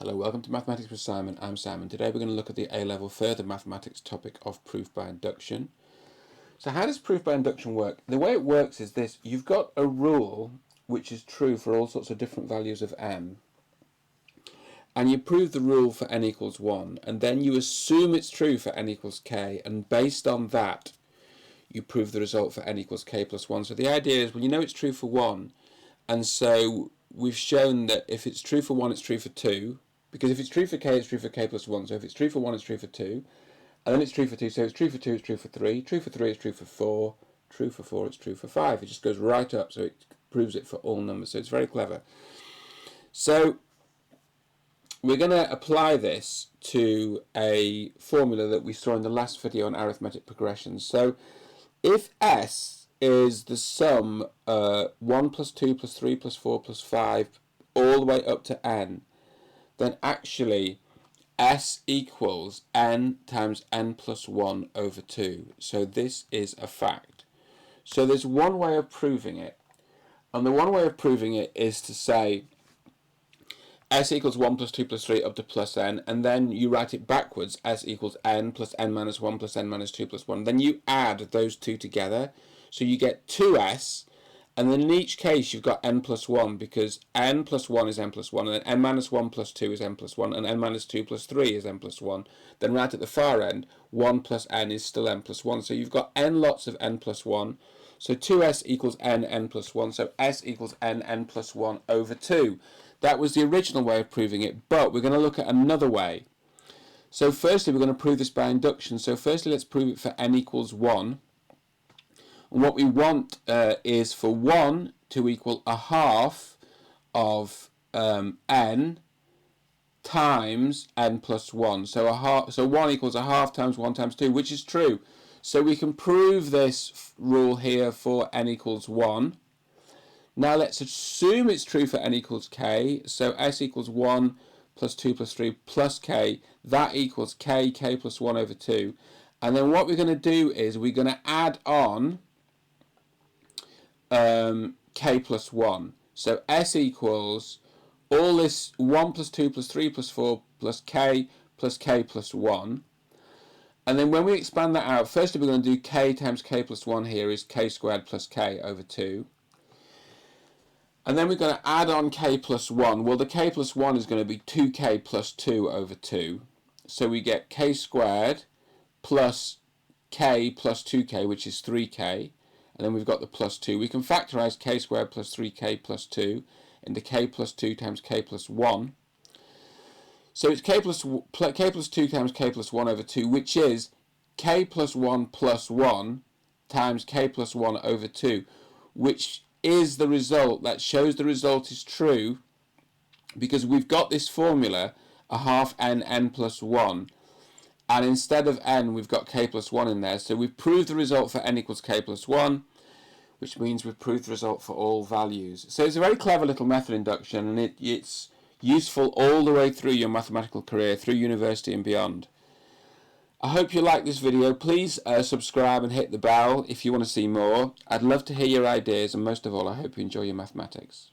Hello, welcome to Mathematics with Simon. I'm Simon. Today we're going to look at the A-level further mathematics topic of proof by induction. So how does proof by induction work? The way it works is this. You've got a rule which is true for all sorts of different values of m, and you prove the rule for n equals 1, and then you assume it's true for n equals k, and based on that you prove the result for n equals k plus 1. So the idea is, well, you know it's true for 1, and so we've shown that if it's true for 1 it's true for 2, because if it's true for k it's true for k plus 1. So if it's true for 1 it's true for 2, and then it's true for 2, so it's true for 2 it's true for 3, true for 3 it's true for 4, true for 4 it's true for 5. It just goes right up, so it proves it for all numbers. So it's very clever. So we're going to apply this to a formula that we saw in the last video on arithmetic progressions. So if S is the sum 1 plus 2 plus 3 plus 4 plus 5 all the way up to n, then actually S equals n times n plus 1 over 2. So this is a fact. So there's one way of proving it, and the one way of proving it is to say S equals 1 plus 2 plus 3 up to plus n, and then you write it backwards. S equals n plus n minus 1 plus n minus 2 plus 1. Then you add those two together, so you get 2s, and then in each case you've got n plus 1, because n plus 1 is n plus 1, and then n minus 1 plus 2 is n plus 1, and n minus 2 plus 3 is n plus 1. Then right at the far end, 1 plus n is still n plus 1. So you've got n lots of n plus 1. So 2s equals n plus 1. So s equals n plus 1 over 2. That was the original way of proving it, but we're going to look at another way. So firstly, we're going to prove this by induction. So firstly, let's prove it for n equals 1. And what we want is for 1 to equal a half of n times n plus 1. So 1 equals a half times 1 times 2, which is true. So we can prove this rule here for n equals 1. Now let's assume it's true for n equals k. So s equals 1 plus 2 plus 3 plus k. That equals k plus 1 over 2. And then what we're going to do is we're going to add on k plus 1. So s equals all this 1 plus 2 plus 3 plus 4 plus k plus 1. And then when we expand that out, firstly we're going to do k times k plus 1 here is k squared plus k over 2. And then we're going to add on k plus 1. Well, the k plus 1 is going to be 2k plus 2 over 2. So we get k squared plus k plus 2k, which is 3k. And then we've got the plus 2. We can factorise k squared plus 3k plus 2 into k plus 2 times k plus 1. So it's k plus 2 times k plus 1 over 2, which is k plus 1 times k plus 1 over 2, which is the result. That shows the result is true, because we've got this formula, a half n plus 1, and instead of n we've got k plus 1 in there. So we've proved the result for n equals k plus 1, which means we've proved the result for all values. So it's a very clever little method, induction, and it's useful all the way through your mathematical career, through university and beyond. I hope you like this video. Please subscribe and hit the bell if you want to see more. I'd love to hear your ideas, and most of all, I hope you enjoy your mathematics.